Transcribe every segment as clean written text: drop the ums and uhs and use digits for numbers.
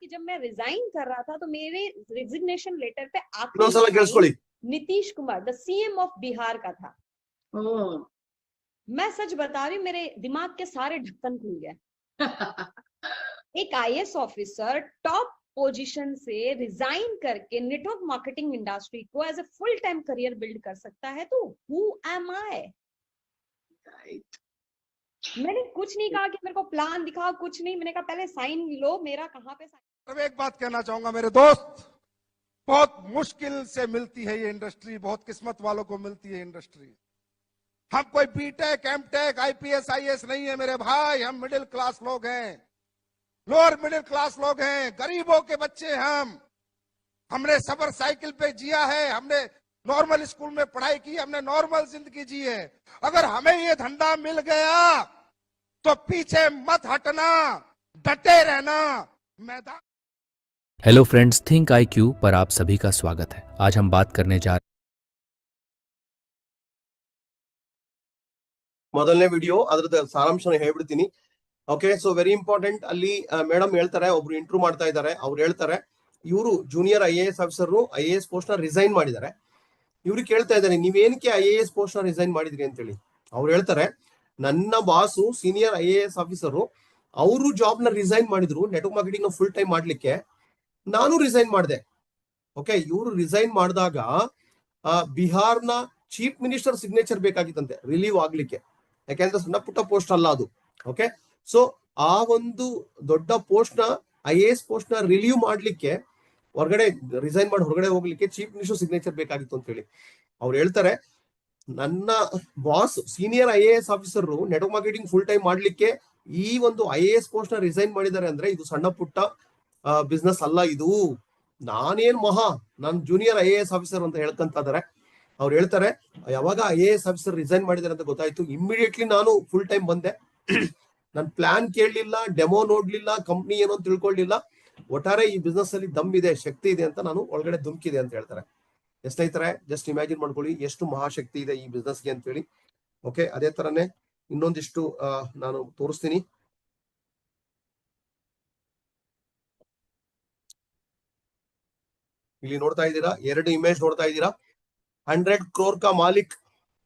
कि जब मैं रिजाइन कर रहा था तो मेरे रिजिग्नेशन लेटर पे आखिरी Nitish Kumar the CM of Bihar का था। मैं सच बता रही हूँ, मेरे दिमाग के सारे ढक्कन खुल गए। एक आईएएस ऑफिसर टॉप पोजीशन से रिजाइन करके नेटवर्क मार्केटिंग इंडस्ट्री को as a full time career build कर सकता है, तो हु एम आई? मैंने कुछ नहीं कहा कि मेरे को प्लान दिखा, कुछ नहीं, मैंने कहा पहले साइन लो, मेरा कहाँ पे साइन। अब एक बात कहना चाहूंगा मेरे दोस्त, बहुत मुश्किल से मिलती है ये इंडस्ट्री, बहुत किस्मत वालों को मिलती है इंडस्ट्री। हम कोई बीटेक एमटेक आईपीएस आईएएस नहीं है मेरे भाई, हम मिडिल क्लास लोग हैं, लोअर मिडिल क्लास लोग हैं, गरीबों के बच्चे हमने सबर साइकिल पे जिया है, हमने नॉर्मल स्कूल में पढ़ाई की, हमने नॉर्मल जिंदगी जी है। अगर हमें ये धंधा मिल गया तो पीछे मत हटना, डटे रहना मैदान। हेलो फ्रेंड्स, थिंक IQ पर आप सभी का स्वागत है। आज हम बात करने जा ಮೊದಲನೇ ವಿಡಿಯೋ ಅದರದ ಸಾರಾಂಶನ ಹೇಳ್ಬಿಡ್ತೀನಿ. Okay, so very important. ಅಲ್ಲಿ ಮೇಡಮ್ ಹೇಳ್ತಾರೆ, ಒಬ್ರು ಇಂಟರ್ವ್ಯೂ ಮಾಡ್ತಾ ಇದ್ದಾರೆ, ಅವ್ರು ಹೇಳ್ತಾರೆ ಇವರು junior IAS officer IAS post ನ ರಿಸೈನ್ ಮಾಡಿದ್ದಾರೆ. ಇವ್ರಿಗೆ ಕೇಳ್ತಾ ಇದ್ದಾರೆ, ನೀವೇನಕ್ಕೆ IAS ಪೋಸ್ಟ್ ನ ರಿಸೈನ್ ಮಾಡಿದ್ರಿ ಅಂತ ಹೇಳಿ. ಅವ್ರು ಹೇಳ್ತಾರೆ, ನನ್ನ ಬಾಸು ಸೀನಿಯರ್ IAS ಆಫೀಸರು, ಅವರು ಜಾಬ್ ನ ರಿಸೈನ್ ಮಾಡಿದ್ರು ನೆಟ್ವರ್ಕ್ ಮಾರ್ಕೆಟಿಂಗ್ ನ ಫುಲ್ ಟೈಮ್ ಮಾಡ್ಲಿಕ್ಕೆ, ನಾನು ರಿಸೈನ್ ಮಾಡಿದೆ. ಓಕೆ, ಇವರು ರಿಸೈನ್ ಮಾಡಿದಾಗ ಬಿಹಾರ್ನ ಚೀಫ್ ಮಿನಿಸ್ಟರ್ ಸಿಗ್ನೇಚರ್ ಬೇಕಾಗಿತ್ತಂತೆ ರಿಲೀವ್ ಆಗ್ಲಿಕ್ಕೆ, ಯಾಕೆಂದ್ರೆ ಸಣ್ಣ ಪುಟ್ಟ ಪೋಸ್ಟ್ ಅಲ್ಲ ಅದು. ಓಕೆ, ಸೊ ಆ ಒಂದು ದೊಡ್ಡ ಪೋಸ್ಟ್ ನ IAS ಪೋಸ್ಟ್ ನ ರಿಲೀವ್ ಮಾಡ್ಲಿಕ್ಕೆ, ಹೊರಗಡೆ ರಿಸೈನ್ ಮಾಡಿ ಹೊರಗಡೆ ಹೋಗ್ಲಿಕ್ಕೆ ಚೀಫ್ ಮಿನಿಸ್ಟರ್ ಸಿಗ್ನೇಚರ್ ಬೇಕಾಗಿತ್ತು ಅಂತ ಹೇಳಿ ಅವ್ರು ಹೇಳ್ತಾರೆ. ನನ್ನ boss senior IAS officer network marketing full time ಮಾಡ್ಲಿಕ್ಕೆ ಈ ಒಂದು IAS ಪೋಸ್ಟ್ ನ ರಿಸೈನ್ ಮಾಡಿದ್ದಾರೆ ಅಂದ್ರೆ ಇದು ಸಣ್ಣ ಪುಟ್ಟ ಬಿಸ್ನೆಸ್ ಅಲ್ಲ ಇದು. ನಾನೇನ್ ನಾನು ಜೂನಿಯರ್ IAS ಆಫೀಸರ್ ಅಂತ ಹೇಳ್ಕಂತ ಇದಾರೆ. ಅವ್ರು ಹೇಳ್ತಾರೆ, ಯಾವಾಗ IAS ಆಫೀಸರ್ ರಿಸೈನ್ ಮಾಡಿದಾರೆ ಅಂತ ಗೊತ್ತಾಯ್ತು, ಇಮಿಡಿಯೇಟ್ಲಿ ನಾನು ಫುಲ್ ಟೈಮ್ ಬಂದೆ. ನನ್ ಪ್ಲಾನ್ ಕೇಳಲಿಲ್ಲ, ಡೆಮೋ ನೋಡ್ಲಿಲ್ಲ, ಕಂಪ್ನಿ ಏನೋ ತಿಳ್ಕೊಳ್ಳಿಲ್ಲ, ಒಟ್ಟಾರೆ ಈ ಬಿಸ್ನೆಸ್ ಅಲ್ಲಿ ದಮ್ ಇದೆ, ಶಕ್ತಿ ಇದೆ ಅಂತ ನಾನು ಒಳಗಡೆ ಧುಮುಕಿದೆ ಅಂತ ಹೇಳ್ತಾರೆ. ಎಷ್ಟೈತಾರೆ ಜಸ್ಟ್ ಇಮ್ಯಾಜಿನ್ ಮಾಡ್ಕೊಳ್ಳಿ, ಎಷ್ಟು ಮಹಾಶಕ್ತಿ ಇದೆ ಈ ಬಿಸ್ನೆಸ್ಗೆ ಅಂತ ಹೇಳಿ. ಓಕೆ, ಅದೇ ತರನೇ ಇನ್ನೊಂದಿಷ್ಟು ನಾನು ತೋರಿಸ್ತೀನಿ. ಇಲ್ಲಿ ನೋಡ್ತಾ ಇದ್ದೀರಾ, 2 ಇಮೇಜ್ ನೋಡ್ತಾ ಇದ್ದೀರಾ. 100 crore का मालिक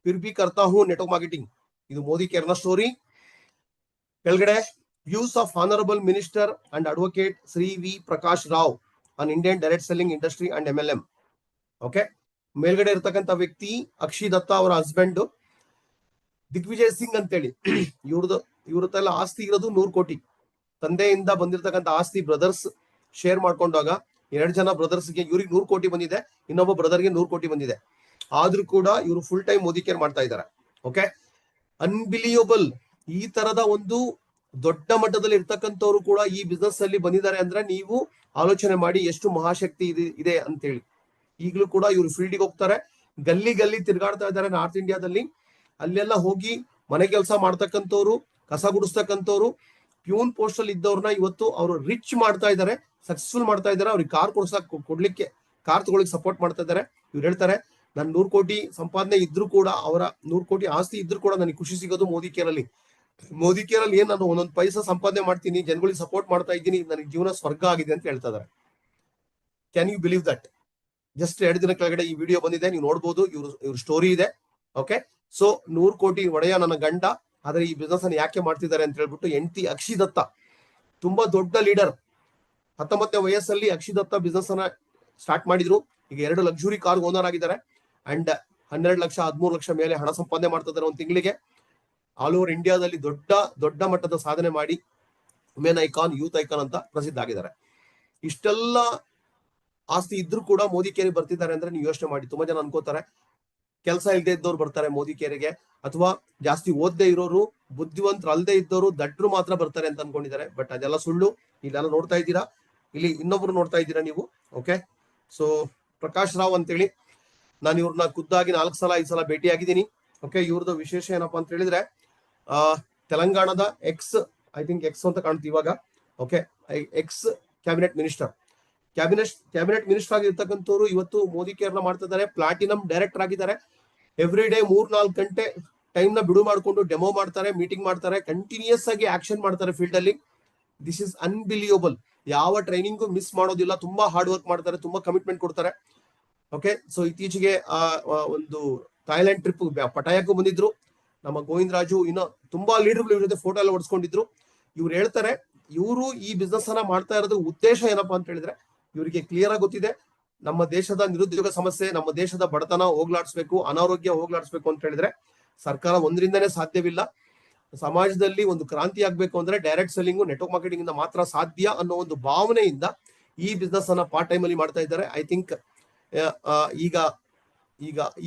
फिर भी करता हूं नेटवर्क मार्केटिंग. ಇದು ಮೋದಿ ಕೇರ್ನ ಸ್ಟೋರಿ. ಕೆಳಗಡೆ views of honourable minister and advocate Shri V Prakash Rao on Indian direct selling industry and MLM. Okay, ಮೇಲ್ಗಡೆ ಇರ್ತಕ್ಕಂಥ ವ್ಯಕ್ತಿ ಅಕ್ಷಿ ದತ್ತ ಅವರ ಹಸ್ಬೆಂಡ್ ದಿಗ್ವಿಜಯ್ ಸಿಂಗ್ ಅಂತೇಳಿ. ಇವ್ರದ್ದೆಲ್ಲ ಆಸ್ತಿ ಇರೋದು 100 ಕೋಟಿ. ತಂದೆಯಿಂದ ಬಂದಿರತಕ್ಕಂಥ ಆಸ್ತಿ ಬ್ರದರ್ಸ್ ಶೇರ್ ಮಾಡ್ಕೊಂಡಾಗ 2 ಜನ ಬ್ರದರ್ಸ್ಗೆ ಇವ್ರಿಗೆ 100 ಕೋಟಿ ಬಂದಿದೆ, ಇನ್ನೊಬ್ಬ ಬ್ರದರ್ಗೆ 100 ಕೋಟಿ ಬಂದಿದೆ. ಆದ್ರೂ ಕೂಡ ಇವರು ಫುಲ್ ಟೈಮ್ ಮೋದಿ ಕೇರ್ ಮಾಡ್ತಾ ಇದ್ದಾರೆ. Okay, unbelievable. ಈ ತರದ ಒಂದು ದೊಡ್ಡ ಮಟ್ಟದಲ್ಲಿ ಇರ್ತಕ್ಕಂಥವ್ರು ಕೂಡ ಈ ಬಿಸ್ನೆಸ್ ಅಲ್ಲಿ ಬಂದಿದ್ದಾರೆ ಅಂದ್ರೆ ನೀವು ಆಲೋಚನೆ ಮಾಡಿ ಎಷ್ಟು ಮಹಾಶಕ್ತಿ ಇದೆ ಅಂತೇಳಿ. ಈಗಲೂ ಕೂಡ ಇವರು ಫೀಲ್ಡಿಗೆ ಹೋಗ್ತಾರೆ, ಗಲ್ಲಿ ಗಲ್ಲಿ ತಿರ್ಗಾಡ್ತಾ ಇದ್ದಾರೆ ನಾರ್ತ್ ಇಂಡಿಯಾದಲ್ಲಿ. ಅಲ್ಲೆಲ್ಲ ಹೋಗಿ ಮನೆ ಕೆಲಸ ಮಾಡ್ತಕ್ಕಂಥವ್ರು, ಕಸ ಗುಡಿಸ್ತಕ್ಕಂಥವ್ರು, ಪ್ಯೂನ್ ಪೋಸ್ಟ್ ಅಲ್ಲಿ ಇದ್ದವ್ರನ್ನ ಇವತ್ತು ಅವರು ರಿಚ್ ಮಾಡ್ತಾ ಇದ್ದಾರೆ, ಸಕ್ಸಸ್ಫುಲ್ ಮಾಡ್ತಾ ಇದ್ದಾರೆ. ಅವ್ರಿಗೆ ಕಾರ್ ಕೊಡ್ಲಿಕ್ಕೆ, ಕಾರ್ ತಗೊಳ್ಳಿಕ್ಕೆ ಸಪೋರ್ಟ್ ಮಾಡ್ತಾ ಇದ್ದಾರೆ. ಇವ್ರು ಹೇಳ್ತಾರೆ, ನನ್ 100 ಕೋಟಿ ಸಂಪಾದನೆ ಇದ್ರು ಕೂಡ, ಅವರ 100 ಕೋಟಿ ಆಸ್ತಿ ಇದ್ರು ಕೂಡ ನನಗೆ ಖುಷಿ ಸಿಗೋದು ಮೋದಿ ಕೇರ್ ಅಲ್ಲಿ. ಮೋದಿ ಕೇರ್ ಅಲ್ಲಿ ಏನ್ ನಾನು ಒಂದೊಂದು ಪೈಸಾ ಸಂಪಾದನೆ ಮಾಡ್ತೀನಿ, ಜನಗಳಿಗೆ ಸಪೋರ್ಟ್ ಮಾಡ್ತಾ ಇದ್ದೀನಿ, ನನಗೆ ಜೀವನ ಸ್ವರ್ಗ ಆಗಿದೆ ಅಂತ ಹೇಳ್ತಾ ಇದ್ದಾರೆ. Can you believe that? Just 2 ದಿನ ಕೆಳಗಡೆ ಈ ವಿಡಿಯೋ ಬಂದಿದೆ, ನೀವು ನೋಡ್ಬೋದು. ಇವ್ರ ಸ್ಟೋರಿ ಇದೆ. ಓಕೆ, ಸೊ 100 ಕೋಟಿ ಒಡೆಯ ನನ್ನ ಗಂಡ, ಆದ್ರೆ ಈ ಬಿಸ್ನೆಸ್ ಅನ್ನು ಯಾಕೆ ಮಾಡ್ತಿದ್ದಾರೆ ಅಂತ ಹೇಳ್ಬಿಟ್ಟು ಹೆಂಡತಿ ಅಕ್ಷಿ ದತ್ತ ತುಂಬಾ ದೊಡ್ಡ ಲೀಡರ್. 19ನೇ ವಯಸ್ಸಲ್ಲಿ ಅಕ್ಷಿ ದತ್ತ ಬಿಸ್ನೆಸ್ ಅನ್ನ ಸ್ಟಾರ್ಟ್ ಮಾಡಿದ್ರು. ಈಗ 2 ಲಕ್ಸುರಿ ಕಾರ್ ಓನರ್ ಆಗಿದ್ದಾರೆ. ಅಂಡ್ 12 ಲಕ್ಷ 13 ಲಕ್ಷ ಮೇಲೆ ಹಣ ಸಂಪಾದನೆ ಮಾಡ್ತಾ ಇದ್ದಾರೆ ಒಂದು ತಿಂಗಳಿಗೆ. ಆಲ್ ಓವರ್ ಇಂಡಿಯಾದಲ್ಲಿ ದೊಡ್ಡ ಮಟ್ಟದ ಸಾಧನೆ ಮಾಡಿ ವುಮೆನ್ ಐಕಾನ್, ಯೂತ್ ಐಕಾನ್ ಅಂತ ಪ್ರಸಿದ್ಧ ಆಗಿದ್ದಾರೆ. ಇಷ್ಟೆಲ್ಲ ಆಸ್ತಿ ಇದ್ರು ಕೂಡ ಮೋದಿ ಕೇರಿಗೆ ಬರ್ತಿದ್ದಾರೆ ಅಂದ್ರೆ ನೀವು ಯೋಚನೆ ಮಾಡಿ. ತುಂಬಾ ಜನ ಅನ್ಕೋತಾರೆ ಕೆಲಸ ಇಲ್ಲದೆ ಇದ್ದವ್ರು ಬರ್ತಾರೆ ಮೋದಿ ಕೇರಿಗೆ, ಅಥವಾ ಜಾಸ್ತಿ ಓದದೇ ಇರೋರು, ಬುದ್ಧಿವಂತರು ಅಲ್ಲದೆ ಇದ್ದವರು, ದಡ್ರು ಮಾತ್ರ ಬರ್ತಾರೆ ಅಂತ ಅನ್ಕೊಂಡಿದ್ದಾರೆ. ಬಟ್ ಅದೆಲ್ಲ ಸುಳ್ಳು. ಇಲ್ಲೆಲ್ಲ ನೋಡ್ತಾ ಇದ್ದೀರಾ, ಇಲ್ಲಿ ಇನ್ನೊಬ್ರು ನೋಡ್ತಾ ಇದ್ದೀರಾ ನೀವು. ಓಕೆ, ಸೊ ಪ್ರಕಾಶ್ ರಾವ್ ಅಂತೇಳಿ, ನಾನು ಇವ್ರನ್ನ ಖುದ್ದಾಗಿ 4 ಸಲ 5 ಸಲ ಭೇಟಿ ಆಗಿದ್ದೀನಿ. ಓಕೆ, ಇವ್ರದ್ದು ವಿಶೇಷ ಏನಪ್ಪಾ ಅಂತ ಹೇಳಿದ್ರೆ, ತೆಲಂಗಾಣದ ಐ ಥಿಂಕ್ ಎಕ್ಸ್ ಅಂತ ಕಾಣುತ್ತೆ ಇವಾಗ. ಓಕೆ, ಎಕ್ಸ್ ಕ್ಯಾಬಿನೆಟ್ ಮಿನಿಸ್ಟರ್ ಆಗಿರ್ತಕ್ಕಂಥವ್ರು ಇವತ್ತು ಮೋದಿ ಕೇರ್ ನ ಮಾಡ್ತಾ ಇದ್ದಾರೆ. ಪ್ಲಾಟಿನಂ ಡೈರೆಕ್ಟರ್ ಆಗಿದ್ದಾರೆ. ಎವ್ರಿ ಡೇ 3-4 ಗಂಟೆ ಟೈಮ್ ನ ಬಿಡು ಮಾಡ್ಕೊಂಡು ಡೆಮೋ ಮಾಡ್ತಾರೆ, ಮೀಟಿಂಗ್ ಮಾಡ್ತಾರೆ, ಕಂಟಿನ್ಯೂಸ್ ಆಗಿ ಆಕ್ಷನ್ ಮಾಡ್ತಾರೆ ಫೀಲ್ಡ್ ಅಲ್ಲಿ. This is unbelievable. ಯಾವ ಟ್ರೈನಿಂಗು ಮಿಸ್ ಮಾಡೋದಿಲ್ಲ, ತುಂಬಾ ಹಾರ್ಡ್ ವರ್ಕ್ ಮಾಡ್ತಾರೆ, ತುಂಬಾ ಕಮಿಟ್ಮೆಂಟ್ ಕೊಡ್ತಾರೆ. ಓಕೆ, ಸೊ ಇತ್ತೀಚೆಗೆ ಒಂದು ಥೈಲ್ಯಾಂಡ್ ಟ್ರಿಪ್ ಪಟಾಯಕ್ಕೂ ಬಂದಿದ್ರು ನಮ್ಮ ಗೋವಿಂದ ರಾಜು, ಇನ್ನು ತುಂಬಾ ಲೀಡರ್ಗಳು ಇವ್ರ ಜೊತೆ ಫೋಟೋ ಎಲ್ಲ ಹೊಡ್ಸ್ಕೊಂಡಿದ್ರು. ಇವ್ರು ಹೇಳ್ತಾರೆ, ಇವರು ಈ ಬಿಸ್ನೆಸ್ ಅನ್ನ ಮಾಡ್ತಾ ಇರೋದು ಉದ್ದೇಶ ಏನಪ್ಪಾ ಅಂತ ಹೇಳಿದ್ರೆ, ಇವರಿಗೆ ಕ್ಲಿಯರ್ ಆಗಿ ಗೊತ್ತಿದೆ ನಮ್ಮ ದೇಶದ ನಿರುದ್ಯೋಗ ಸಮಸ್ಯೆ, ನಮ್ಮ ದೇಶದ ಬಡತನ ಹೋಗ್ಲಾಡಿಸ್ಬೇಕು, ಅನಾರೋಗ್ಯ ಹೋಗ್ಲಾಡಿಸ್ಬೇಕು ಅಂತ ಹೇಳಿದ್ರೆ ಸರ್ಕಾರ ಒಂದರಿಂದನೇ ಸಾಧ್ಯವಿಲ್ಲ. ಸಮಾಜದಲ್ಲಿ ಒಂದು ಕ್ರಾಂತಿ ಆಗ್ಬೇಕು ಅಂದ್ರೆ ಡೈರೆಕ್ಟ್ ಸೆಲ್ಲಿಂಗು, ನೆಟ್ವರ್ಕ್ ಮಾರ್ಕೆಟಿಂಗ್ ಇಂದ ಮಾತ್ರ ಸಾಧ್ಯ ಅನ್ನೋ ಒಂದು ಭಾವನೆಯಿಂದ ಈ ಬಿಸ್ನೆಸ್ ಅನ್ನ ಪಾರ್ಟ್ ಟೈಮ್ ಅಲ್ಲಿ ಮಾಡ್ತಾ ಇದ್ದಾರೆ. ಐ ಥಿಂಕ್ ಈಗ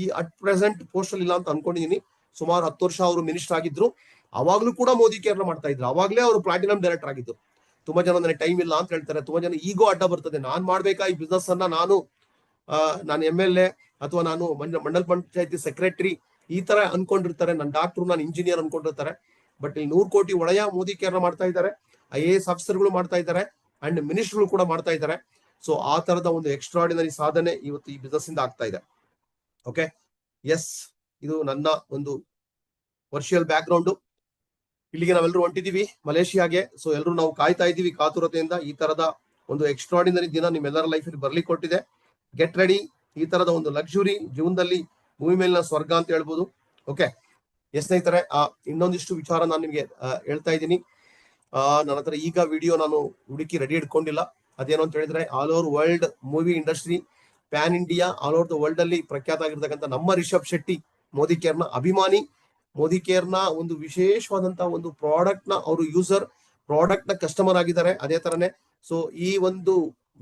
ಈ ಅಟ್ ಪ್ರೆಸೆಂಟ್ ಪೋಸ್ಟ್ ಅಲ್ಲಿ ಇಲ್ಲ ಅಂತ ಅನ್ಕೊಂಡಿದೀನಿ. ಸುಮಾರು 10 ವರ್ಷ ಅವರು ಮಿನಿಸ್ಟರ್ ಆಗಿದ್ರು. ಅವಾಗ್ಲೂ ಕೂಡ ಮೋದಿ ಕೇರ್ ಮಾಡ್ತಾ ಇದ್ರು. ಅವಾಗ್ಲೇ ಅವರು ಪ್ಲಾಟಿನಂ ಡೈರೆಕ್ಟರ್ ಆಗಿದ್ರು. ತುಂಬಾ ಜನ ನನಗೆ ಟೈಮ್ ಇಲ್ಲ ಅಂತ ಹೇಳ್ತಾರೆ. ತುಂಬಾ ಜನ ಈಗೋ ಅಡ್ಡ ಬರ್ತದೆ, ನಾನ್ ಮಾಡ್ಬೇಕಾ ಈ ಬಿಸ್ನೆಸ್ ಅನ್ನ, ನಾನು MLA ಅಥವಾ ನಾನು ಮಂಡಲ ಪಂಚಾಯತಿ ಸೆಕ್ರೆಟರಿ ಈ ತರ ಅನ್ಕೊಂಡಿರ್ತಾರೆ. ನನ್ನ ಡಾಕ್ಟರ್, ನಾನು ಇಂಜಿನಿಯರ್ ಅನ್ಕೊಂಡಿರ್ತಾರೆ. ಬಟ್ ಇಲ್ಲಿ 100 ಕೋಟಿ ಒಳೆಯ ಮೋದಿ ಕೇರ್ ಮಾಡ್ತಾ ಇದ್ದಾರೆ. IAS ಆಫೀಸರ್ಗಳು ಮಾಡ್ತಾ ಇದ್ದಾರೆ ಅಂಡ್ ಮಿನಿಸ್ಟರ್ಗಳು ಕೂಡ ಮಾಡ್ತಾ ಇದ್ದಾರೆ. ಸೊ ಆ ತರದ ಒಂದು ಎಕ್ಸ್ಟ್ರಾರ್ಡಿನರಿ ಸಾಧನೆ ಇವತ್ತು ಈ ಬಿಸ್ನೆಸ್ ಇಂದ ಆಗ್ತಾ ಇದೆ. ಓಕೆ, ಎಸ್, ಇದು ನನ್ನ ಒಂದು ವರ್ಚುವಲ್ ಬ್ಯಾಕ್ ಗ್ರೌಂಡ್. ಇಲ್ಲಿಗೆ ನಾವೆಲ್ಲರೂ ಹೊಂಟಿದೀವಿ ಮಲೇಷಿಯಾಗೆ. ಸೊ ಎಲ್ಲರೂ ನಾವು ಕಾಯ್ತಾ ಇದ್ದೀವಿ ಕಾತುರತೆಯಿಂದ. ಈ ತರದ ಒಂದು ಎಕ್ಸ್ಟ್ರಾರ್ಡಿನರಿ ದಿನ ನಿಮ್ಮೆಲ್ಲರ ಲೈಫ್ ಅಲ್ಲಿ ಬರ್ಲಿಕ್ಕೆ ಕೊಟ್ಟಿದೆ. Get ready. ಈ ತರದ ಒಂದು ಲಕ್ಸುರಿ ಜೀವನದಲ್ಲಿ ಭೂಮಿ ಮೇಲಿನ ಸ್ವರ್ಗ ಅಂತ ಹೇಳ್ಬೋದು. ಓಕೆ, ಎಸ್ ಸ್ನೇಹಿತರೆ, ಇನ್ನೊಂದಿಷ್ಟು ವಿಚಾರ ನಾನು ನಿಮ್ಗೆ ಹೇಳ್ತಾ ಇದ್ದೀನಿ. ನನ್ನ ಹತ್ರ ಈಗ ವಿಡಿಯೋ ನಾನು ಹುಡುಕಿ ರೆಡಿ ಇಟ್ಕೊಂಡಿಲ್ಲ. ಅದೇನು ಅಂತ ಹೇಳಿದ್ರೆ, all over world movie industry, PAN India, all over the world ಅಲ್ಲಿ ಪ್ರಖ್ಯಾತ ಆಗಿರ್ತಕ್ಕಂಥ ನಮ್ಮ ರಿಷಬ್ ಶೆಟ್ಟಿ ಮೋದಿ ಕೇರ್ ನ ಅಭಿಮಾನಿ. ಮೋದಿ ಕೇರ್ ನ ಒಂದು ವಿಶೇಷವಾದಂತಹ ಒಂದು ಪ್ರಾಡಕ್ಟ್ ನ ಅವರು ಯೂಸರ್, ಪ್ರಾಡಕ್ಟ್ ನ ಕಸ್ಟಮರ್ ಆಗಿದ್ದಾರೆ. ಅದೇ ತರನೇ ಸೊ ಈ ಒಂದು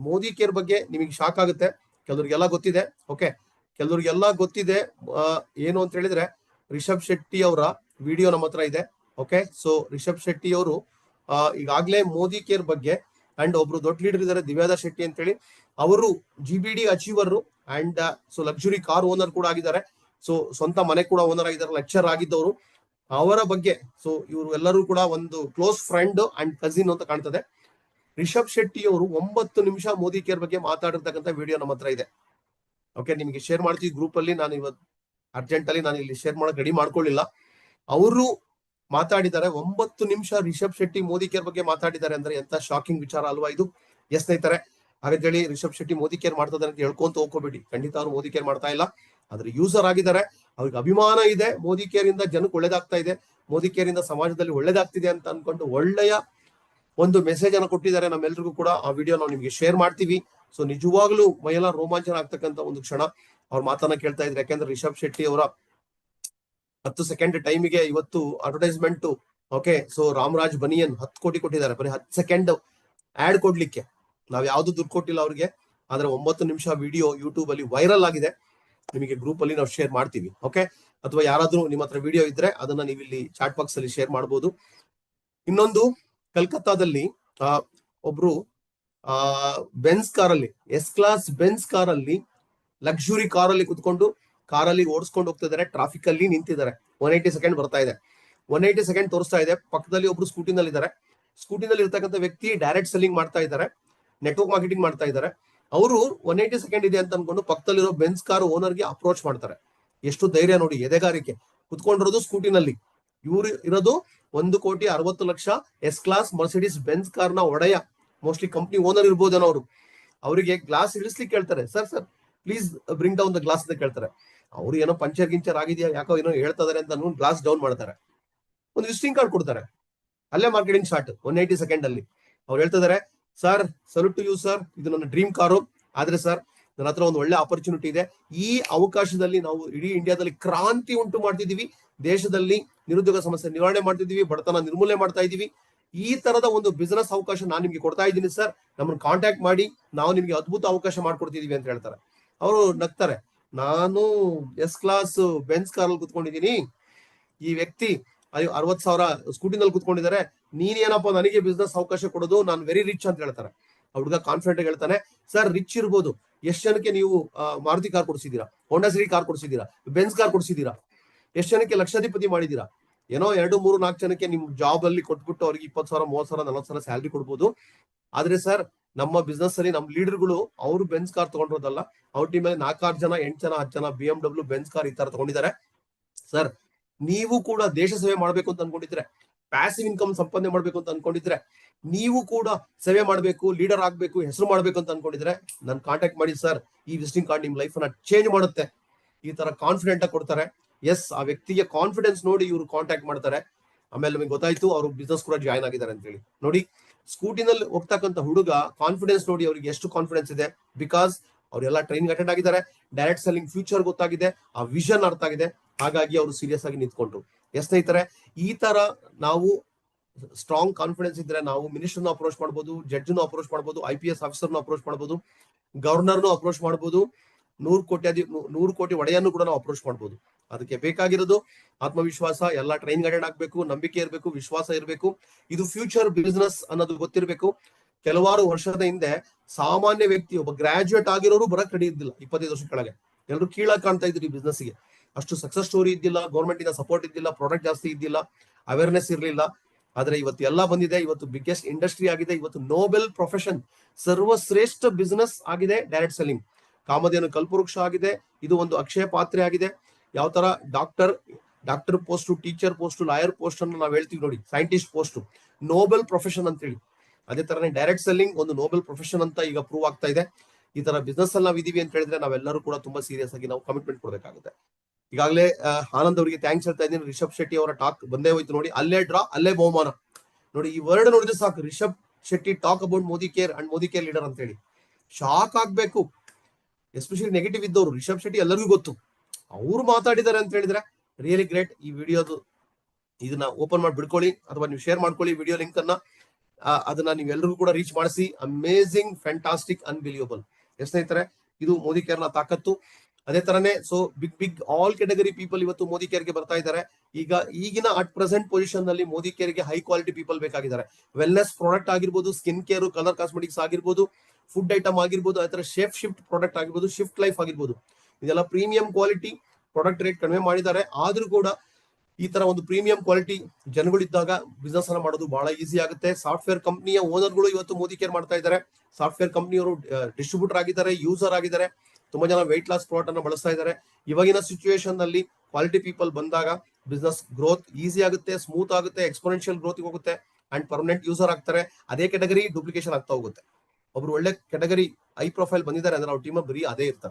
ಮೋದಿ ಕೇರ್ ಬಗ್ಗೆ ನಿಮಗೆ ಶಾಕ್ ಆಗುತ್ತೆ. ಕೆಲವ್ರಿಗೆಲ್ಲ ಗೊತ್ತಿದೆ. ಓಕೆ, ಕೆಲವ್ರಿಗೆಲ್ಲ ಗೊತ್ತಿದೆ. ಏನು ಅಂತ ಹೇಳಿದ್ರೆ, ರಿಷಬ್ ಶೆಟ್ಟಿ ಅವರ ವಿಡಿಯೋ ನಮ್ಮ ಹತ್ರ ಇದೆ. ಓಕೆ, ಸೊ ರಿಷಬ್ ಶೆಟ್ಟಿ ಅವರು ಈಗಾಗಲೇ ಮೋದಿ ಕೇರ್ ಬಗ್ಗೆ ಅಂಡ್ ಒಬ್ರು ದೊಡ್ಡ ಲೀಡರ್ ಇದ್ದಾರೆ ದಿವ್ಯಾದ ಶೆಟ್ಟಿ ಅಂತೇಳಿ, ಅವರು GBD achiever and so luxury car owner ಕೂಡ ಆಗಿದ್ದಾರೆ. ಸೊ ಸ್ವಂತ ಮನೆ ಕೂಡ ಓನರ್ ಆಗಿದ್ದಾರೆ, ಲೆಕ್ಚರ್ ಆಗಿದ್ದವರು. ಅವರ ಬಗ್ಗೆ ಸೊ ಇವರು ಎಲ್ಲರೂ ಕೂಡ ಒಂದು ಕ್ಲೋಸ್ ಫ್ರೆಂಡ್ ಅಂಡ್ ಕಸಿನ್ ಅಂತ ಕಾಣ್ತದೆ. ರಿಷಬ್ ಶೆಟ್ಟಿ ಅವರು 9 ನಿಮಿಷ ಮೋದಿ ಕೇರ್ ಬಗ್ಗೆ ಮಾತಾಡಿರ್ತಕ್ಕಂಥ ವಿಡಿಯೋ ನಮ್ಮ ಹತ್ರ ಇದೆ. ಓಕೆ, ನಿಮಗೆ ಶೇರ್ ಮಾಡ್ತೀವಿ ಗ್ರೂಪ್ ಅಲ್ಲಿ. ನಾನು ಇವತ್ತು ಅರ್ಜೆಂಟ್ ಅಲ್ಲಿ ನಾನು ಇಲ್ಲಿ ಶೇರ್ ಮಾಡಕ್ ರೆಡಿ ಮಾಡ್ಕೊಳ್ಳಿಲ್ಲ. ಅವರು ಮಾತಾಡಿದ್ದಾರೆ 9 ನಿಮಿಷ ರಿಷಬ್ ಶೆಟ್ಟಿ ಮೋದಿ ಕೇರ್ ಬಗ್ಗೆ ಮಾತಾಡಿದ್ದಾರೆ. ಅಂದ್ರೆ ಎಂತ ಶಾಕಿಂಗ್ ವಿಚಾರ ಅಲ್ವಾ ಇದು? ಎಸ್ ಸ್ನೇಹಿತರೆ, ಹಾಗಂತೇಳಿ ರಿಷಬ್ ಶೆಟ್ಟಿ ಮೋದಿ ಕೇರ್ ಮಾಡ್ತಾ ಇದ್ದಾರೆ ಅಂತ ಹೇಳ್ಕೊಂತ ಹೋಗ್ಕೋಬೇಡಿ. ಖಂಡಿತ ಅವ್ರು ಮೋದಿ ಕೇರ್ ಮಾಡ್ತಾ ಇಲ್ಲ, ಅದ್ರ ಯೂಸರ್ ಆಗಿದ್ದಾರೆ. ಅವ್ರಿಗೆ ಅಭಿಮಾನ ಇದೆ. ಮೋದಿ ಕೇರ್ ಇಂದ ಜನಕ್ಕೆ ಒಳ್ಳೇದಾಗ್ತಾ ಇದೆ, ಮೋದಿ ಕೇರ್ ಇಂದ ಸಮಾಜದಲ್ಲಿ ಒಳ್ಳೇದಾಗ್ತಿದೆ ಅಂತ ಅನ್ಕೊಂಡು ಒಳ್ಳೆಯ ಒಂದು ಮೆಸೇಜ್ ಅನ್ನು ಕೊಟ್ಟಿದ್ದಾರೆ ನಮ್ಮೆಲ್ರಿಗೂ ಕೂಡ. ಆ ವಿಡಿಯೋ ನಾವು ನಿಮ್ಗೆ ಶೇರ್ ಮಾಡ್ತೀವಿ. ಸೊ ನಿಜವಾಗ್ಲೂ ಮೈಯೆಲ್ಲ ರೋಮಾಂಚನ ಆಗ್ತಕ್ಕಂಥ ಒಂದು ಕ್ಷಣ. ಅವ್ರ ಮಾತನ್ನ ಕೇಳ್ತಾ ಇದ್ರೆ, ಯಾಕೆಂದ್ರೆ ರಿಷಬ್ ಶೆಟ್ಟಿ ಅವರ 10 ಸೆಕೆಂಡ್ ಟೈಮಿಗೆ ಇವತ್ತು advertisement. Okay, so Ramraj banian 10 ಕೋಟಿ ಕೊಟ್ಟಿದ್ದಾರೆ ಬರೀ 10 ಸೆಕೆಂಡ್ ಆಡ್ ಕೊಡ್ಲಿಕ್ಕೆ. ನಾವ್ ಯಾವ್ದು ದುಡ್ಡು ಕೊಟ್ಟಿಲ್ಲ ಅವ್ರಿಗೆ. ಆದ್ರೆ 9 ನಿಮಿಷ ವಿಡಿಯೋ ಯೂಟ್ಯೂಬ್ ಅಲ್ಲಿ ವೈರಲ್ ಆಗಿದೆ. ನಿಮಗೆ ಗ್ರೂಪ್ ಅಲ್ಲಿ ನಾವು ಶೇರ್ ಮಾಡ್ತೀವಿ. ಓಕೆ, ಅಥವಾ ಯಾರಾದ್ರೂ ನಿಮ್ಮ ಹತ್ರ ವಿಡಿಯೋ ಇದ್ರೆ ಅದನ್ನ ನೀವು ಇಲ್ಲಿ ಚಾಟ್ ಬಾಕ್ಸ್ ಅಲ್ಲಿ ಶೇರ್ ಮಾಡಬಹುದು. ಇನ್ನೊಂದು, ಕಲ್ಕತ್ತಾದಲ್ಲಿ ಒಬ್ರು ಬೆನ್ಸ್ ಕಾರಲ್ಲಿ, S ಕ್ಲಾಸ್ ಬೆನ್ಸ್ ಕಾರಲ್ಲಿ, ಲಕ್ಸುರಿ ಕಾರಲ್ಲಿ ಕುತ್ಕೊಂಡು ಕಾರಲ್ಲಿ ಓಡಿಸ್ಕೊಂಡು ಹೋಗ್ತಾ ಇದಾರೆ. ಟ್ರಾಫಿಕ್ ಅಲ್ಲಿ ನಿಂತಿದ್ದಾರೆ. 180 ಸೆಕೆಂಡ್ ಬರ್ತಾ ಇದೆ, 180 ಸೆಕೆಂಡ್ ತೋರಿಸ್ತಾ ಇದೆ. ಪಕ್ಕದಲ್ಲಿ ಒಬ್ರು ಸ್ಕೂಟಿನಲ್ಲಿ ಇದ್ದಾರೆ. ಸ್ಕೂಟಿನಲ್ಲಿ ಇರ್ತಕ್ಕಂಥ ವ್ಯಕ್ತಿ ಡೈರೆಕ್ಟ್ ಸೆಲ್ಲಿಂಗ್ ಮಾಡ್ತಾ ಇದ್ದಾರೆ, ನೆಟ್ವರ್ಕ್ ಮಾರ್ಕೆಟಿಂಗ್ ಮಾಡ್ತಾ ಇದ್ದಾರೆ. ಅವರು 180 ಸೆಕೆಂಡ್ ಇದೆ ಅಂತ ಅನ್ಕೊಂಡು ಪಕ್ಕದಲ್ಲಿರೋ ಬೆನ್ಸ್ ಕಾರ್ ಓನರ್ಗೆ ಅಪ್ರೋಚ್ ಮಾಡ್ತಾರೆ. ಎಷ್ಟು ಧೈರ್ಯ ನೋಡಿ, ಎದೆಗಾರಿಕೆ. ಕುತ್ಕೊಂಡಿರೋದು ಸ್ಕೂಟಿನಲ್ಲಿ. ಇವರು ಇರೋದು 1,60,00,000 S class Mercedes Benz car ನ ಒಡೆಯ, ಮೋಸ್ಟ್ಲಿ ಕಂಪ್ನಿ ಓನರ್ ಇರ್ಬೋದೇನೋ ಅವರು. ಅವರಿಗೆ ಗ್ಲಾಸ್ ಇಳಿಸ್ಲಿಕ್ಕೆ ಕೇಳ್ತಾರೆ. Sir please bring down the glass ಅಂತ ಕೇಳ್ತಾರೆ. ಅವ್ರು ಏನೋ ಪಂಚರ್ ಗಿಂಚರ್ ಆಗಿದೆಯಾ, ಯಾಕೋ ಏನೋ ಹೇಳ್ತಾ ಇದಾರೆ ಅಂತ ಗ್ಲಾಸ್ ಡೌನ್ ಮಾಡ್ತಾರೆ. ಒಂದು ವಿಸಿಟಿಂಗ್ ಕಾರ್ಡ್ ಕೊಡ್ತಾರೆ. ಅಲ್ಲೇ ಮಾರ್ಕೆಟಿಂಗ್ ಶಾರ್ಟ್ 180 ಸೆಕೆಂಡ್ ಅಲ್ಲಿ. ಅವ್ರು ಹೇಳ್ತಾ ಇದಾರೆ, sir salute to you sir, ಇದು ನನ್ನ ಡ್ರೀಮ್ ಕಾರು. ಆದ್ರೆ ಸರ್, ನನ್ನ ಹತ್ರ ಒಂದು ಒಳ್ಳೆ ಆಪರ್ಚುನಿಟಿ ಇದೆ. ಈ ಅವಕಾಶದಲ್ಲಿ ನಾವು ಇಡೀ ಇಂಡಿಯಾದಲ್ಲಿ ಕ್ರಾಂತಿ ಉಂಟು ಮಾಡ್ತಿದೀವಿ. ದೇಶದಲ್ಲಿ ನಿರುದ್ಯೋಗ ಸಮಸ್ಯೆ ನಿವಾರಣೆ ಮಾಡ್ತಿದೀವಿ, ಬಡತನ ನಿರ್ಮೂಲನೆ ಮಾಡ್ತಾ ಇದೀವಿ. ಈ ತರದ ಒಂದು ಬಿಸ್ನೆಸ್ ಅವಕಾಶ ನಾನು ನಿಮ್ಗೆ ಕೊಡ್ತಾ ಇದ್ದೀನಿ ಸರ್, ನಮ್ಮನ್ನು ಕಾಂಟ್ಯಾಕ್ಟ್ ಮಾಡಿ, ನಾವು ನಿಮ್ಗೆ ಅದ್ಭುತ ಅವಕಾಶ ಮಾಡ್ಕೊಡ್ತಿದೀವಿ ಅಂತ ಹೇಳ್ತಾರೆ. ಅವರು ನಗ್ತಾರೆ. ನಾನು S ಕ್ಲಾಸ್ ಬೆನ್ಸ್ ಕಾರಲ್ಲಿ ಕುತ್ಕೊಂಡಿದ್ದೀನಿ, ಈ ವ್ಯಕ್ತಿ 60,000 ಸ್ಕೂಟಿನಲ್ಲಿ ಕುತ್ಕೊಂಡಿದ್ದಾರೆ, ನೀನೇನಪ್ಪ ನನಗೆ ಬಿಸ್ನೆಸ್ ಅವಕಾಶ ಕೊಡೋದು, ನಾನು ವೆರಿ ರಿಚ್ ಅಂತ ಹೇಳ್ತಾರೆ. ಹುಡುಗ ಕಾನ್ಫಿಡೆಂಟ್ ಹೇಳ್ತಾನೆ, ಸರ್ ರಿಚ್ ಇರ್ಬೋದು, ಎಷ್ಟು ಜನಕ್ಕೆ ನೀವು ಮಾರುತಿ ಕಾರ್ ಕೊಡಿಸಿದೀರಾ, ಹೋಂಡಾ ಸಿಟಿ ಕಾರ್ ಕೊಡಿಸಿದೀರಾ, ಬೆನ್ಸ್ ಕಾರ್ ಕೊಡಿಸಿದೀರಾ, ಎಷ್ಟು ಜನಕ್ಕೆ ಲಕ್ಷಾಧಿಪತಿ ಮಾಡಿದೀರಾ. ಏನೋ 2, 3, 4 ಜನಕ್ಕೆ ನಿಮ್ ಜಾಬ್ ಅಲ್ಲಿ ಕೊಟ್ಬಿಟ್ಟು ಅವ್ರಿಗೆ 20,000, 30,000, 40,000 ಸ್ಯಾಲ್ರಿ ಕೊಡ್ಬೋದು. ಆದ್ರೆ ಸರ್, ನಮ್ಮ ಬಿಸ್ನೆಸ್ ಅಲ್ಲಿ ನಮ್ಮ ಲೀಡರ್ಗಳು ಅವರು ಬೆನ್ಸ್ ಕಾರ್ ತಗೊಂಡಿರೋದಲ್ಲ, ಅವ್ರ ಟೀಮ್ ಅಲ್ಲಿ 4 ಜನ, 8 ಜನ, 10 ಜನ BMW ಬೆನ್ಸ್ ಕಾರ್ ಈ ತರ ತಗೊಂಡಿದ್ದಾರೆ. ಸರ್, ನೀವು ಕೂಡ ದೇಶ ಸೇವೆ ಮಾಡ್ಬೇಕು ಅಂತ ಅನ್ಕೊಂಡಿದ್ರೆ ಪ್ಯಾಸಿವ್ ಇನ್ಕಮ್ ಸಂಪಾದನೆ ಮಾಡ್ಬೇಕು ಅಂತ ಅನ್ಕೊಂಡಿದ್ರೆ, ನೀವು ಕೂಡ ಸೇವೆ ಮಾಡಬೇಕು, ಲೀಡರ್ ಆಗ್ಬೇಕು, ಹೆಸರು ಮಾಡ್ಬೇಕು ಅಂತ ಅನ್ಕೊಂಡಿದ್ರೆ ನಾನು ಕಾಂಟ್ಯಾಕ್ಟ್ ಮಾಡಿ ಸರ್, ಈ ವಿಸಿಟಿಂಗ್ ಕಾರ್ಡ್ ನಿಮ್ ಲೈಫ್ ಅನ್ನ ಚೇಂಜ್ ಮಾಡುತ್ತೆ, ಈ ತರ ಕಾನ್ಫಿಡೆಂಟ್ ಆಗಿ ಕೊಡ್ತಾರೆ. ಎಸ್, ಆ ವ್ಯಕ್ತಿಯ ಕಾನ್ಫಿಡೆನ್ಸ್ ನೋಡಿ ಇವರು ಕಾಂಟ್ಯಾಕ್ಟ್ ಮಾಡ್ತಾರೆ. ಆಮೇಲೆ ನಮಗೆ ಗೊತ್ತಾಯ್ತು ಅವರು ಬಿಸ್ನೆಸ್ ಕೂಡ ಜಾಯ್ನ್ ಆಗಿದ್ದಾರೆ ಅಂತ ಹೇಳಿ. ನೋಡಿ, ಸ್ಕೂಟಿನಲ್ಲಿ ಹೋಗ್ತಕ್ಕಂಥ ಹುಡುಗ ಕಾನ್ಫಿಡೆನ್ಸ್ ನೋಡಿ ಅವ್ರಿಗೆ ಎಷ್ಟು ಕಾನ್ಫಿಡೆನ್ಸ್ ಇದೆ, ಬಿಕಾಸ್ ಅವರೆಲ್ಲ ಟ್ರೈನಿಂಗ್ ಅಟೆಂಡ್ ಆಗಿದ್ದಾರೆ, ಡೈರೆಕ್ಟ್ ಸೆಲ್ಲಿಂಗ್ ಫ್ಯೂಚರ್ ಗೊತ್ತಾಗಿದೆ, ಆ ವಿಷನ್ ಅರ್ಥ ಆಗಿದೆ, ಹಾಗಾಗಿ ಅವರು ಸೀರಿಯಸ್ ಆಗಿ ನಿಂತ್ಕೊಂಡ್ರು. ಎಸ್ ಸ್ನೇಹಿತರೆ, ಈ ತರ ನಾವು ಸ್ಟ್ರಾಂಗ್ ಕಾನ್ಫಿಡೆನ್ಸ್ ಇದ್ರೆ ನಾವು ಮಿನಿಸ್ಟರ್ನ ಅಪ್ರೋಚ್ ಮಾಡ್ಬೋದು, ಜಡ್ಜ್ನ ಅಪ್ರೋಚ್ ಮಾಡ್ಬೋದು, IPS ಆಫೀಸರ್ನ ಅಪ್ರೋಚ್ ಮಾಡ್ಬೋದು, ಗವರ್ನರ್ನು ಅಪ್ರೋಚ್ ಮಾಡ್ಬೋದು, 100 ಕೋಟಿ ಒಡೆಯನ್ನು ಕೂಡ ನಾವು ಅಪ್ರೋಚ್ ಮಾಡ್ಬೋದು. ಅದಕ್ಕೆ ಬೇಕಾಗಿರೋದು ಆತ್ಮವಿಶ್ವಾಸ, ಎಲ್ಲ ಟ್ರೈನಿಂಗ್ ಅಟೆಂಡ್ ಆಗ್ಬೇಕು, ನಂಬಿಕೆ ಇರಬೇಕು, ವಿಶ್ವಾಸ ಇರಬೇಕು, ಇದು ಫ್ಯೂಚರ್ ಬಿಸ್ನೆಸ್ ಅನ್ನೋದು ಗೊತ್ತಿರಬೇಕು. ಕೆಲವಾರು ವರ್ಷದ ಹಿಂದೆ ಸಾಮಾನ್ಯ ವ್ಯಕ್ತಿ ಒಬ್ಬ ಗ್ರಾಜುಯೇಟ್ ಆಗಿರೋರು ಬರಕ್ ರೆಡಿ ಇದ್ದಿಲ್ಲ. 25 ವರ್ಷ ಕೆಳಗೆ ಎಲ್ಲರೂ ಕೀಳಾಗಿ ಕಾಣ್ತಾ ಇದ್ರು ಈ ಬಿಸ್ನೆಸ್ ಗೆ. ಅಷ್ಟು ಸಕ್ಸಸ್ ಸ್ಟೋರಿ ಇದ್ದಿಲ್ಲ, ಗೌರ್ಮೆಂಟ್ ಇಂದ ಸಪೋರ್ಟ್ ಇದ್ದಿಲ್ಲ, ಪ್ರಾಡಕ್ಟ್ ಜಾಸ್ತಿ ಇದ್ದಿಲ್ಲ, ಅವೇರ್ನೆಸ್ ಇರಲಿಲ್ಲ. ಆದ್ರೆ ಇವತ್ತು ಎಲ್ಲ ಬಂದಿದೆ, ಇವತ್ತು ಬಿಗ್ಗೆಸ್ಟ್ ಇಂಡಸ್ಟ್ರಿ ಆಗಿದೆ, ಇವತ್ತು ನೋಬೆಲ್ ಪ್ರೊಫೆಷನ್, ಸರ್ವಶ್ರೇಷ್ಠ ಬಿಸ್ನೆಸ್ ಆಗಿದೆ ಡೈರೆಕ್ಟ್ ಸೆಲ್ಲಿಂಗ್. ಕಾಮಧೇನು ಕಲ್ಪವೃಕ್ಷ ಆಗಿದೆ, ಇದು ಒಂದು ಅಕ್ಷಯ ಪಾತ್ರೆ ಆಗಿದೆ. ಯಾವ ತರ doctor post, teacher post, lawyer post ಅನ್ನು ನಾವು ಹೇಳ್ತೀವಿ ನೋಡಿ, ಸೈಂಟಿಸ್ಟ್ ಪೋಸ್ಟ್, ನೋಬೆಲ್ ಪ್ರೊಫೆಷನ್ ಅಂತ ಹೇಳಿ, ಅದೇ ತರನೇ ಡೈರೆಕ್ಟ್ ಸೆಲ್ಲಿಂಗ್ ಒಂದು ನೋಬೆಲ್ ಪ್ರೊಫೆಷನ್ ಅಂತ ಈಗ ಪ್ರೂವ್ ಆಗ್ತಾ ಇದೆ. ಈ ತರ ಬಿಸ್ನೆಸ್ ಅಲ್ಲಿ ನಾವು ಇದೀವಿ ಅಂತ ಹೇಳಿದ್ರೆ ನಾವೆಲ್ಲರೂ ಕೂಡ ತುಂಬಾ ಸೀರಿಯಸ್ ಆಗಿ ನಾವು ಕಮಿಟ್ಮೆಂಟ್ ಕೊಡಬೇಕಾಗುತ್ತೆ. ಈಗಾಗಲೇ ಆನಂದ್ ಅವರಿಗೆ ಥ್ಯಾಂಕ್ಸ್ ಹೇಳ್ತಾ ಇದ್ದೀನಿ. ರಿಷಬ್ ಶೆಟ್ಟಿ ಅವರ ಟಾಕ್ ಬಂದೇ ಹೋಯ್ತು ನೋಡಿ, ಅಲ್ಲೇ ಡ್ರಾ ಅಲ್ಲೇ ಬಹುಮಾನ ನೋಡಿ. ಈ ವರ್ಡ್ ನೋಡಿದ್ರೆ ಸಾಕು, Rishab Shetty talk about Modi care and Modi care leader ಅಂತ ಹೇಳಿ ಶಾಕ್ ಆಗ್ಬೇಕು. ಎಸ್ಪೆಷಲಿ ನೆಗೆಟಿವ್ ಇದ್ದವರು, ರಿಷಬ್ ಶೆಟ್ಟಿ ಎಲ್ಲರಿಗೂ ಗೊತ್ತು, ಅವ್ರು ಮಾತಾಡಿದ್ದಾರೆ ಅಂತ ಹೇಳಿದ್ರೆ ರಿಯಲಿ ಗ್ರೇಟ್. ಈ ವಿಡಿಯೋದು ಇದನ್ನ ಓಪನ್ ಮಾಡಿ ಬಿಡ್ಕೊಳ್ಳಿ ಅಥವಾ ನೀವು ಶೇರ್ ಮಾಡ್ಕೊಳ್ಳಿ ವಿಡಿಯೋ ಲಿಂಕ್ ಅನ್ನ, ಅದನ್ನ ನೀವೆಲ್ಲರಿಗೂ ಕೂಡ ರೀಚ್ ಮಾಡಿಸಿ. Amazing, fantastic, unbelievable. ಸ್ನೇಹಿತರೆ, ಇದು ಮೋದಿ ಕೇರ್ನ ತಾಕತ್ತು. ಅದೇ ತರನೇ so big all category people ಇವತ್ತು ಮೋದಿ ಕೇರ್ಗೆ ಬರ್ತಾ ಇದ್ದಾರೆ. ಈಗಿನ ಅಟ್ ಪ್ರೆಸೆಂಟ್ ಪೊಸಿಷನ್ ನಲ್ಲಿ ಮೋದಿ ಕೇರ್ಗೆ ಹೈ ಕ್ವಾಲಿಟಿ ಪೀಪಲ್ ಬೇಕಾಗಿದ್ದಾರೆ. ವೆಲ್ನೆಸ್ ಪ್ರಾಡಕ್ಟ್ ಆಗಿರ್ಬೋದು, ಸ್ಕಿನ್ ಕೇರ್, ಕಲರ್ ಕಾಸ್ಮೆಟಿಕ್ಸ್ ಆಗಿರ್ಬೋದು, ಫುಡ್ ಐಟಮ್ ಆಗಿರ್ಬೋದು, ಅದೇ ತರ ಶೇಫ್ ಶಿಫ್ಟ್ ಪ್ರಾಡಕ್ಟ್ ಆಗಿರ್ಬೋದು, ಶಿಫ್ಟ್ ಲೈಫ್ ಆಗಿರ್ಬೋದು, ಇದೆಲ್ಲ ಪ್ರೀಮಿಯಂ ಕ್ವಾಲಿಟಿ ಪ್ರಾಡಕ್ಟ್. ರೇಟ್ ಕಡಿಮೆ ಮಾಡಿದ್ದಾರೆ, ಆದ್ರೂ ಕೂಡ ಈ ತರ ಒಂದು ಪ್ರೀಮಿಯಂ ಕ್ವಾಲಿಟಿ ಜನಗಳಿದ್ದಾಗ ಬಿಸ್ನೆಸ್ ಅನ್ನ ಮಾಡೋದು ಬಹಳ ಈಸಿ ಆಗುತ್ತೆ. ಸಾಫ್ಟ್ವೇರ್ ಕಂಪನಿಯ ಓನರ್ಗಳು ಇವತ್ತು ಮೋದಿ ಕೇರ್ ಮಾಡ್ತಾ ಇದ್ದಾರೆ. ಸಾಫ್ಟ್ವೇರ್ ಕಂಪನಿಯವರು ಡಿಸ್ಟ್ರಿಬ್ಯೂಟರ್ ಆಗಿದ್ದಾರೆ, ಯೂಸರ್ ಆಗಿದ್ದಾರೆ, ತುಂಬಾ ಜನ ವೆಯ್ಟ್ ಲಾಸ್ ಪ್ರಾಡಕ್ಟ್ ಅನ್ನ ಬಳಸ್ತಾ ಇದ್ದಾರೆ. ಇವಾಗಿನ ಸಿಚುವೇಶನ್ ನಲ್ಲಿ ಕ್ವಾಲಿಟಿ ಪೀಪಲ್ ಬಂದಾಗ ಬಿಸ್ನೆಸ್ ಗ್ರೋತ್ ಈಸಿ ಆಗುತ್ತೆ, ಸ್ಮೂತ್ ಆಗುತ್ತೆ, ಎಕ್ಸ್ಪೋನೆನ್ಷಿಯಲ್ ಗ್ರೋತ್ ಹೋಗುತ್ತೆ ಅಂಡ್ ಪರ್ಮನೆಂಟ್ ಯೂಸರ್ ಆಗ್ತಾರೆ. ಅದೇ ಕೆಟಗರಿ ಡೂಪ್ಲಿಕೇಶನ್ ಆಗ್ತಾ ಹೋಗುತ್ತೆ. ಒಬ್ರು ಒಳ್ಳೆ ಕೆಟಗರಿ ಐ ಪ್ರೊಫೈಲ್ ಬಂದಿದ್ದಾರೆ ಅಂದ್ರೆ ಅವ್ರ ಟೀಮ್ ಬರೀ ಅದೇ ಇರ್ತಾರೆ.